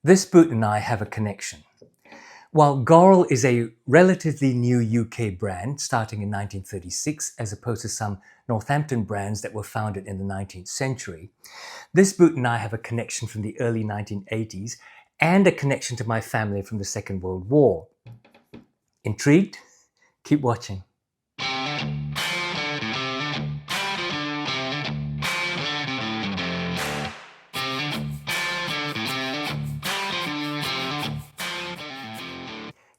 This boot and I have a connection. While Goral is a relatively new UK brand starting in 1936 as opposed to some Northampton brands that were founded in the 19th century, this boot and I have a connection from the early 1980s and a connection to my family from the Second World War. Intrigued? Keep watching.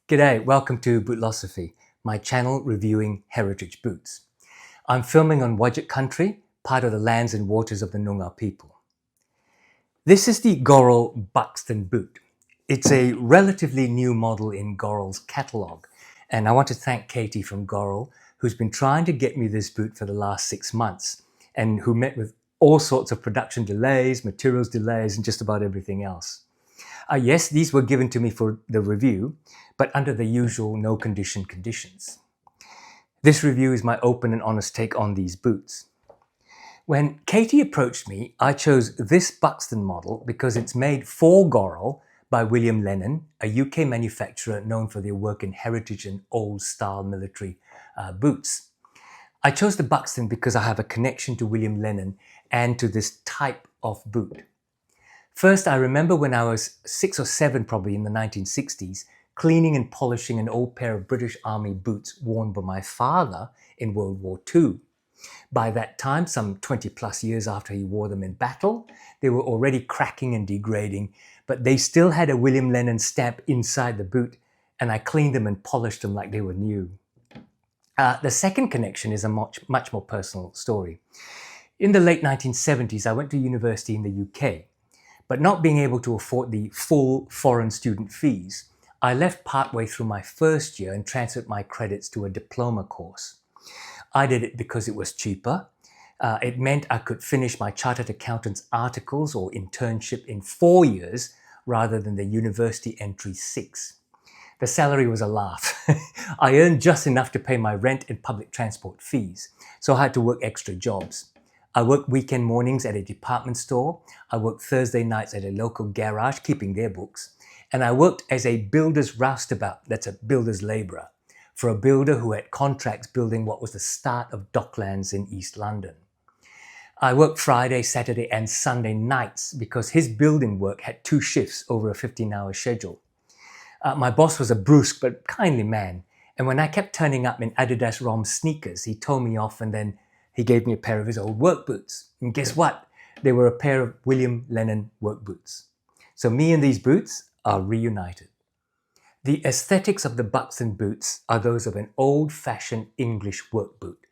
G'day, welcome to Bootlosophy, my channel reviewing heritage boots. I'm filming on Wajik country, part of the lands and waters of the Noongar people. This is the Goral Buxton boot. It's a relatively new model in Goral's catalogue, and I want to thank Katie from Goral, who's been trying to get me this boot for the last 6 months, and who met with all sorts of production delays, materials delays, and just about everything else. Yes, these were given to me for the review, but under the usual no condition conditions. This review is my open and honest take on these boots. When Katie approached me, I chose this Buxton model because it's made for Goral by William Lennon, a UK manufacturer known for their work in heritage and old-style military boots. I chose the Buxton because I have a connection to William Lennon and to this type of boot. First, I remember when I was 6 or 7, probably in the 1960s, cleaning and polishing an old pair of British Army boots worn by my father in World War II. By that time, some 20 plus years after he wore them in battle, they were already cracking and degrading, but they still had a William Lennon stamp inside the boot, and I cleaned them and polished them like they were new. The second connection is a much more personal story. In the late 1970s, I went to university in the UK. But not being able to afford the full foreign student fees, I left partway through my first year and transferred my credits to a diploma course. I did it because it was cheaper. It meant I could finish my chartered accountant's articles or internship in 4 years rather than the university entry 6. The salary was a laugh. I earned just enough to pay my rent and public transport fees, so I had to work extra jobs. I worked weekend mornings at a department store, I worked Thursday nights at a local garage keeping their books, and I worked as a builder's roustabout, that's a builder's labourer, for a builder who had contracts building what was the start of Docklands in East London. I worked Friday, Saturday and Sunday nights because his building work had 2 shifts over a 15-hour schedule. My boss was a brusque but kindly man, and when I kept turning up in Adidas ROM sneakers, he told me off and then he gave me a pair of his old work boots. And guess what? They were a pair of William Lennon work boots. So me and these boots are reunited. The aesthetics of the Buxton boots are those of an old-fashioned English work boot.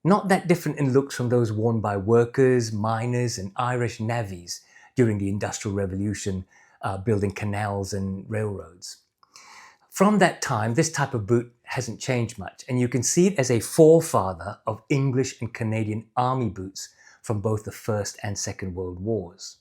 Not that different in looks from those worn by workers, miners and Irish navvies during the Industrial Revolution, building canals and railroads. From that time, this type of boot hasn't changed much, and you can see it as a forefather of English and Canadian army boots from both the First and Second World Wars.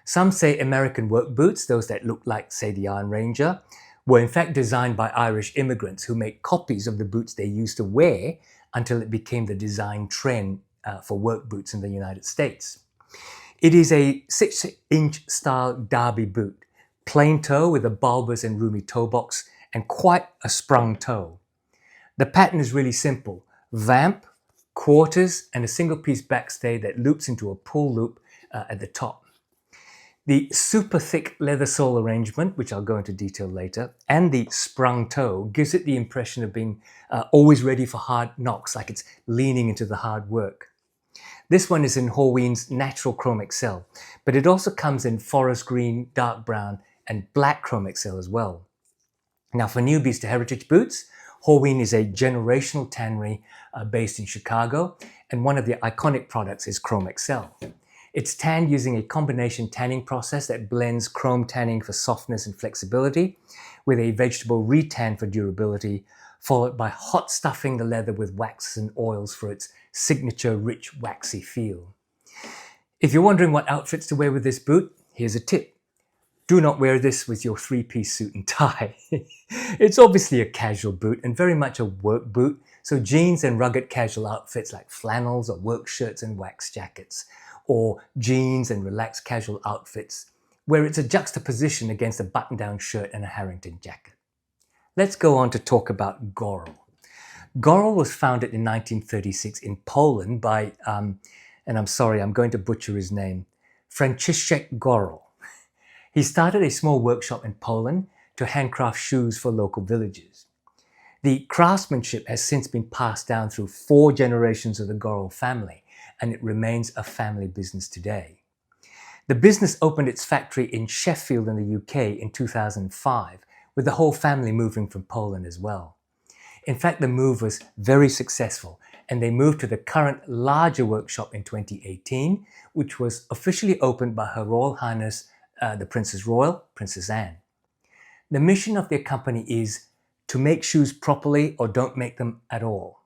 Some say American work boots, those that look like, say, the Iron Ranger, were in fact designed by Irish immigrants who made copies of the boots they used to wear until it became the design trend for work boots in the United States. It is a 6-inch style derby boot, plain toe with a bulbous and roomy toe box, and quite a sprung toe. The pattern is really simple: vamp, quarters, and a single piece backstay that loops into a pull loop at the top. The super thick leather sole arrangement, which I'll go into detail later, and the sprung toe gives it the impression of being always ready for hard knocks, like it's leaning into the hard work. This one is in Horween's natural Chromexcel, but it also comes in forest green, dark brown, and black Chromexcel as well. Now, for newbies to heritage boots, Horween is a generational tannery based in Chicago, and one of their iconic products is Chromexcel. It's tanned using a combination tanning process that blends chrome tanning for softness and flexibility with a vegetable retan for durability, followed by hot stuffing the leather with waxes and oils for its signature rich, waxy feel. If you're wondering what outfits to wear with this boot, here's a tip. Do not wear this with your 3-piece suit and tie. It's obviously a casual boot and very much a work boot, so jeans and rugged casual outfits like flannels or work shirts and wax jackets, or jeans and relaxed casual outfits where it's a juxtaposition against a button-down shirt and a Harrington jacket. Let's go on to talk about Goral. Goral was founded in 1936 in Poland by, and I'm sorry, I'm going to butcher his name, Franciszek Goral. He started a small workshop in Poland to handcraft shoes for local villagers. The craftsmanship has since been passed down through 4 generations of the Goral family, and it remains a family business today. The business opened its factory in Sheffield in the UK in 2005, with the whole family moving from Poland as well. In fact, the move was very successful, and they moved to the current larger workshop in 2018, which was officially opened by Her Royal Highness the Princess Royal, Princess Anne. The mission of their company is to make shoes properly or don't make them at all.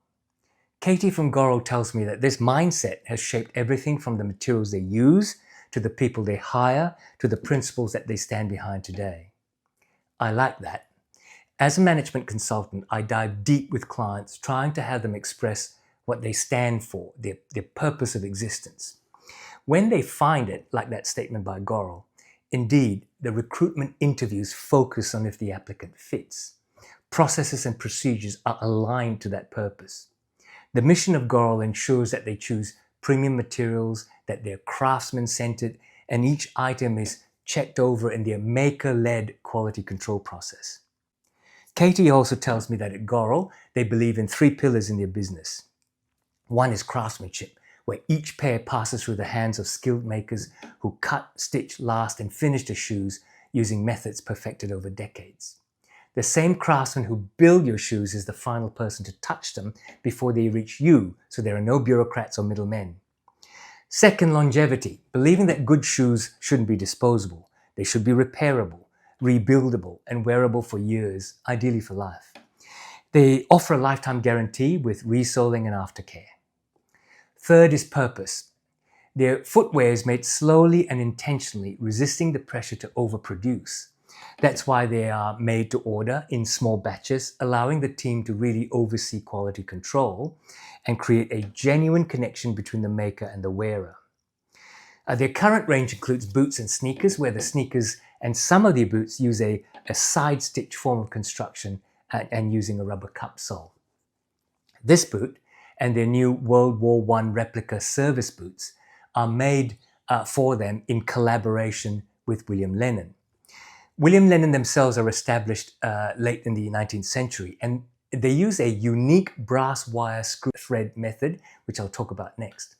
Katie from Goral tells me that this mindset has shaped everything from the materials they use, to the people they hire, to the principles that they stand behind today. I like that. As a management consultant, I dive deep with clients, trying to have them express what they stand for, their purpose of existence. When they find it, like that statement by Goral, indeed, the recruitment interviews focus on if the applicant fits. Processes and procedures are aligned to that purpose. The mission of Goral ensures that they choose premium materials, that they're craftsman-centered, and each item is checked over in their maker-led quality control process. Katie also tells me that at Goral, they believe in 3 pillars in their business. One is craftsmanship, where each pair passes through the hands of skilled makers who cut, stitch, last, and finish the shoes using methods perfected over decades. The same craftsman who build your shoes is the final person to touch them before they reach you, so there are no bureaucrats or middlemen. Second, longevity, believing that good shoes shouldn't be disposable. They should be repairable, rebuildable, and wearable for years, ideally for life. They offer a lifetime guarantee with resoling and aftercare. Third is purpose. Their footwear is made slowly and intentionally, resisting the pressure to overproduce. That's why they are made to order in small batches, allowing the team to really oversee quality control and create a genuine connection between the maker and the wearer. Their current range includes boots and sneakers, where the sneakers and some of the boots use a side stitch form of construction and using a rubber cup sole. This boot and their new World War I replica service boots are made for them in collaboration with William Lennon. William Lennon themselves are established late in the 19th century, and they use a unique brass wire screw thread method, which I'll talk about next.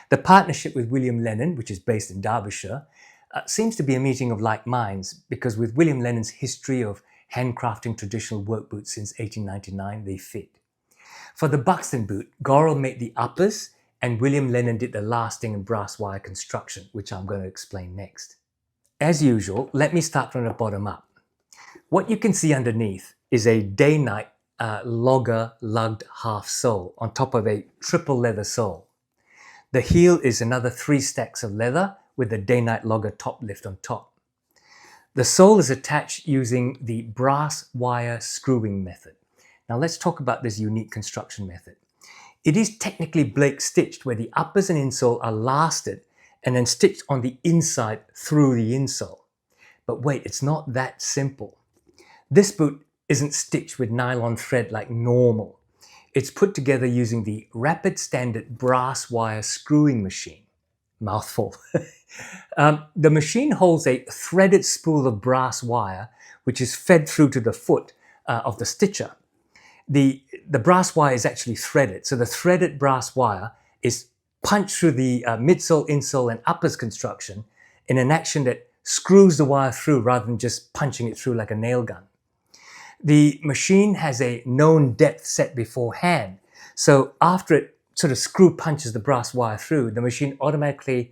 The partnership with William Lennon, which is based in Derbyshire, seems to be a meeting of like minds, because with William Lennon's history of handcrafting traditional work boots since 1899, they fit. For the Buxton boot, Goral made the uppers, and William Lennon did the lasting and brass wire construction, which I'm going to explain next. As usual, let me start from the bottom up. What you can see underneath is a day-night logger lugged half sole on top of a triple leather sole. The heel is another 3 stacks of leather with the day-night logger top lift on top. The sole is attached using the brass wire screwing method. Now let's talk about this unique construction method. It is technically Blake stitched, where the uppers and insole are lasted and then stitched on the inside through the insole. But wait, it's not that simple. This boot isn't stitched with nylon thread like normal. It's put together using the Rapid Standard brass wire screwing machine. Mouthful. The machine holds a threaded spool of brass wire, which is fed through to the foot of the stitcher. The brass wire is actually threaded, so the threaded brass wire is punched through the midsole, insole, and uppers construction in an action that screws the wire through rather than just punching it through like a nail gun. The machine has a known depth set beforehand, so after it sort of screw punches the brass wire through, the machine automatically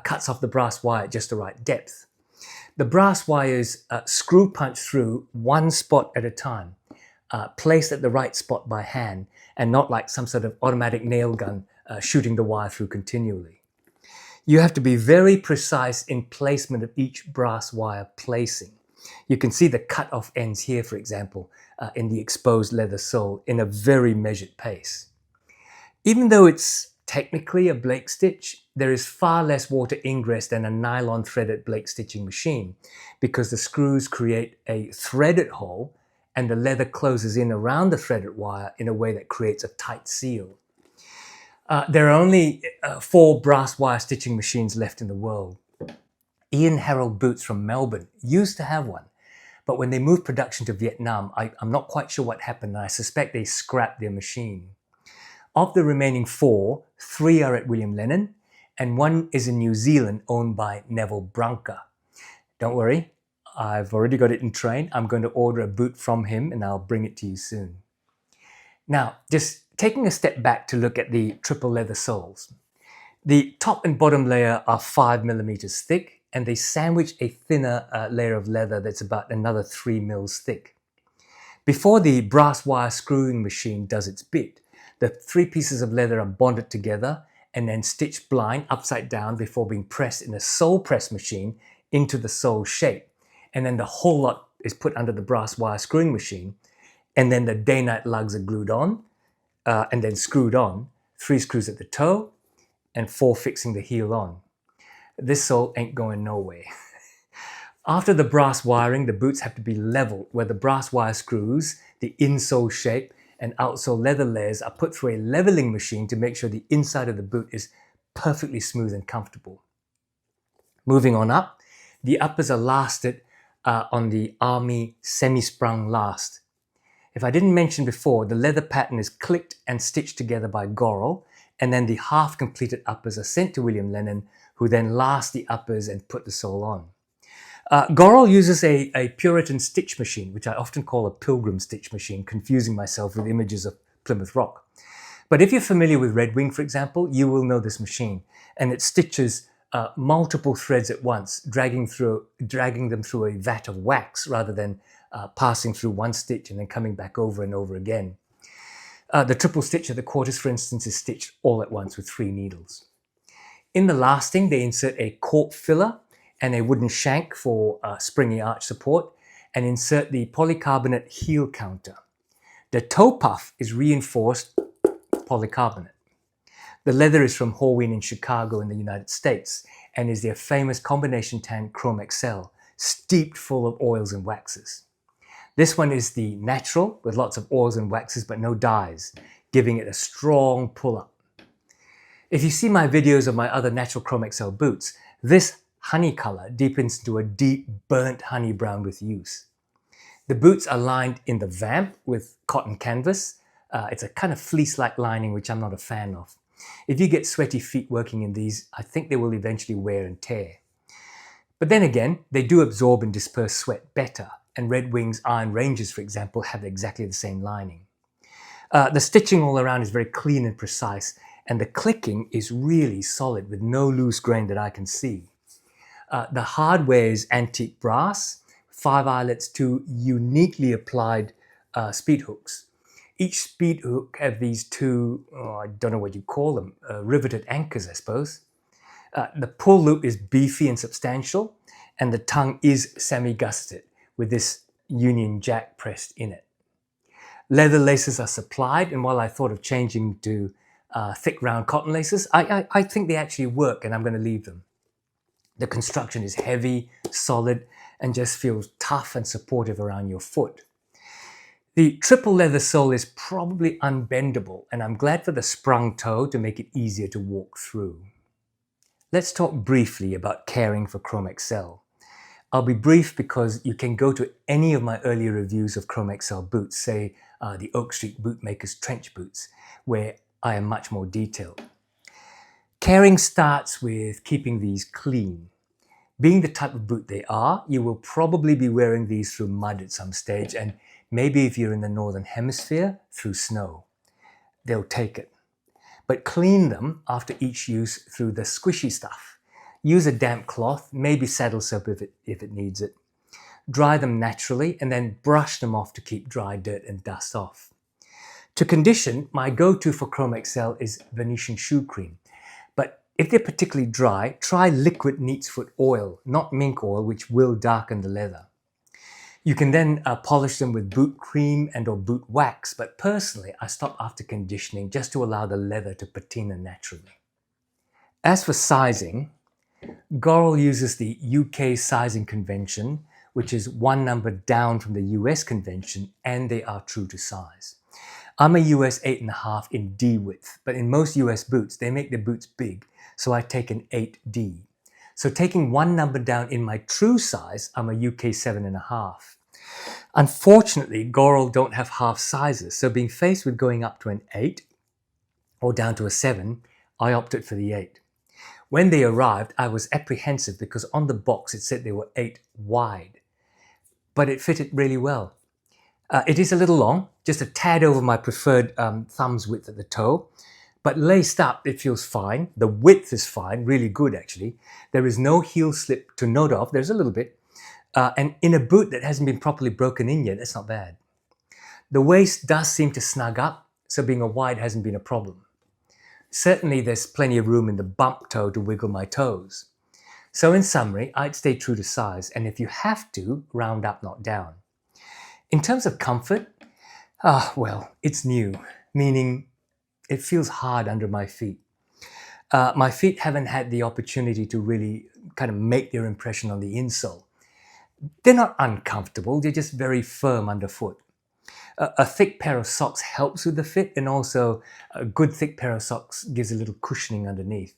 cuts off the brass wire at just the right depth. The brass wires screw punch through one spot at a time, placed at the right spot by hand, and not like some sort of automatic nail gun shooting the wire through continually. You have to be very precise in placement of each brass wire placing. You can see the cut-off ends here, for example, in the exposed leather sole in a very measured pace. Even though it's technically a Blake stitch, there is far less water ingress than a nylon threaded Blake stitching machine because the screws create a threaded hole and the leather closes in around the threaded wire in a way that creates a tight seal. There are only 4 brass wire stitching machines left in the world. Ian Harold Boots from Melbourne used to have one, but when they moved production to Vietnam, I'm not quite sure what happened, and I suspect they scrapped their machine. Of the remaining 4, 3 are at William Lennon, and 1 is in New Zealand owned by Neville Brunker. Don't worry, I've already got it in train. I'm going to order a boot from him and I'll bring it to you soon. Now, just taking a step back to look at the triple leather soles. The top and bottom layer are 5 millimeters thick, and they sandwich a thinner layer of leather that's about another 3 mils thick. Before the brass wire screwing machine does its bit, the 3 pieces of leather are bonded together and then stitched blind upside down before being pressed in a sole press machine into the sole shape. And then the whole lot is put under the brass wire screwing machine, and then the day-night lugs are glued on and then screwed on, 3 screws at the toe and 4 fixing the heel on. This sole ain't going nowhere. After the brass wiring, the boots have to be leveled, where the brass wire screws, the insole shape and outsole leather layers are put through a leveling machine to make sure the inside of the boot is perfectly smooth and comfortable. Moving on up, the uppers are lasted on the Army semi-sprung last. If I didn't mention before, the leather pattern is clicked and stitched together by Goral, and then the half-completed uppers are sent to William Lennon, who then last the uppers and put the sole on. Goral uses a Puritan stitch machine, which I often call a pilgrim stitch machine, confusing myself with images of Plymouth Rock. But if you're familiar with Red Wing, for example, you will know this machine, and it stitches multiple threads at once, dragging them through a vat of wax rather than passing through one stitch and then coming back over and over again. The triple stitch at the quarters, for instance, is stitched all at once with 3 needles. In the lasting, they insert a cork filler and a wooden shank for springy arch support, and insert the polycarbonate heel counter. The toe puff is reinforced polycarbonate. The leather is from Horween in Chicago in the United States and is their famous combination tan Chromexcel, steeped full of oils and waxes. This one is the natural, with lots of oils and waxes but no dyes, giving it a strong pull-up. If you see my videos of my other natural Chromexcel boots, this honey color deepens into a deep burnt honey brown with use. The boots are lined in the vamp with cotton canvas. It's a kind of fleece-like lining, which I'm not a fan of. If you get sweaty feet working in these, I think they will eventually wear and tear. But then again, they do absorb and disperse sweat better, and Red Wing's Iron Rangers, for example, have exactly the same lining. The stitching all around is very clean and precise, and the clicking is really solid with no loose grain that I can see. The hardware is antique brass, 5 eyelets, 2 uniquely applied speed hooks. Each speed hook have these 2, I don't know what you call them, riveted anchors, I suppose. The pull loop is beefy and substantial, and the tongue is semi-gusseted with this Union Jack pressed in it. Leather laces are supplied, and while I thought of changing to thick round cotton laces, I think they actually work, and I'm going to leave them. The construction is heavy, solid, and just feels tough and supportive around your foot. The triple leather sole is probably unbendable, and I'm glad for the sprung toe to make it easier to walk through. Let's talk briefly about caring for Chromexcel. I'll be brief because you can go to any of my earlier reviews of Chromexcel boots, say the Oak Street Bootmakers trench boots, where I am much more detailed. Caring starts with keeping these clean. Being the type of boot they are, you will probably be wearing these through mud at some stage, and maybe if you're in the Northern Hemisphere, through snow. They'll take it. But clean them after each use through the squishy stuff. Use a damp cloth, maybe saddle soap if it needs it. Dry them naturally and then brush them off to keep dry dirt and dust off. To condition, my go-to for Chromexcel is Venetian shoe cream. But if they're particularly dry, try liquid neatsfoot oil, not mink oil, which will darken the leather. You can then polish them with boot cream and or boot wax, but personally I stop after conditioning just to allow the leather to patina naturally. As for sizing, Goral uses the UK sizing convention, which is one number down from the US convention, and they are true to size. I'm a US 8.5 in D width, but in most US boots, they make the boots big, so I take an 8D. So taking one number down in my true size, I'm a UK 7.5. Unfortunately, Goral don't have half sizes, so being faced with going up to an 8 or down to a 7, I opted for the 8. When they arrived, I was apprehensive because on the box it said they were 8 wide, but it fitted really well. It is a little long, just a tad over my preferred thumb's width at the toe, but laced up it feels fine. The width is fine, really good actually. There is no heel slip to note of, there's a little bit. And in a boot that hasn't been properly broken in yet, that's not bad. The waist does seem to snug up, so being a wide hasn't been a problem. Certainly there's plenty of room in the bump toe to wiggle my toes. So in summary, I'd stay true to size, and if you have to, round up, not down. In terms of comfort, well, it's new, meaning it feels hard under my feet. My feet haven't had the opportunity to really kind of make their impression on the insole. They're not uncomfortable, they're just very firm underfoot. A thick pair of socks helps with the fit, and also a good thick pair of socks gives a little cushioning underneath.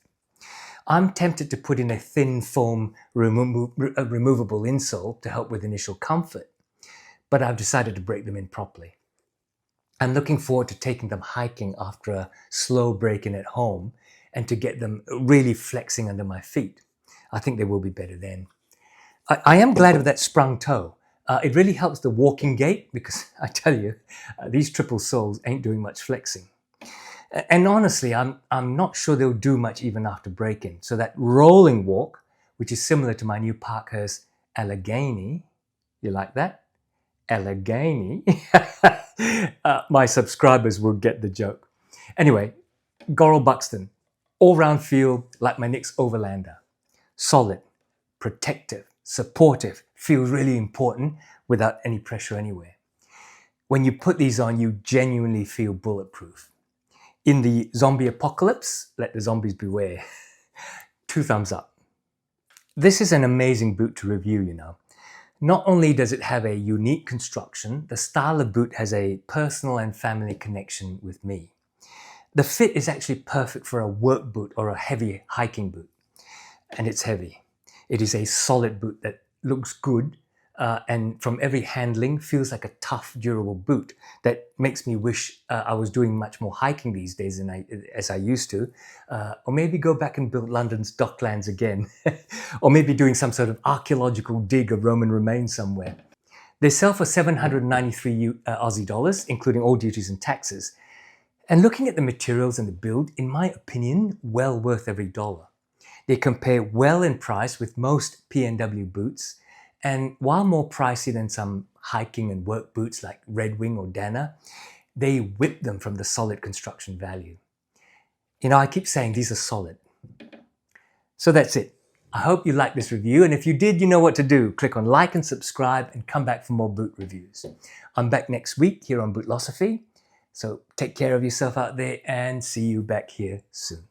I'm tempted to put in a thin foam removable insole to help with initial comfort, but I've decided to break them in properly. I'm looking forward to taking them hiking after a slow break-in at home and to get them really flexing under my feet. I think they will be better then. I am glad of that sprung toe. It really helps the walking gait because I tell you, these triple soles ain't doing much flexing. And honestly, I'm not sure they'll do much even after break-in. So that rolling walk, which is similar to my new Parkhurst Allegheny, you like that? Allegheny. My subscribers will get the joke. Anyway, Goral Buxton, all-round feel like my Nick's Overlander. Solid, protective, supportive, feels really important without any pressure anywhere. When you put these on, you genuinely feel bulletproof. In the zombie apocalypse, let the zombies beware. 2 thumbs up. This is an amazing boot to review, you know. Not only does it have a unique construction, the style of boot has a personal and family connection with me. The fit is actually perfect for a work boot or a heavy hiking boot. And it's heavy. It is a solid boot that looks good and from every handling feels like a tough, durable boot that makes me wish I was doing much more hiking these days as I used to. Or maybe go back and build London's docklands again. Or maybe doing some sort of archaeological dig of Roman remains somewhere. They sell for 793 Aussie dollars, including all duties and taxes. And looking at the materials and the build, in my opinion, well worth every dollar. They compare well in price with most P&W boots, and while more pricey than some hiking and work boots like Red Wing or Dana, they whip them from the solid construction value. You know, I keep saying these are solid. So that's it. I hope you liked this review, and if you did, you know what to do. Click on like and subscribe and come back for more boot reviews. I'm back next week here on Bootlosophy, so take care of yourself out there and see you back here soon.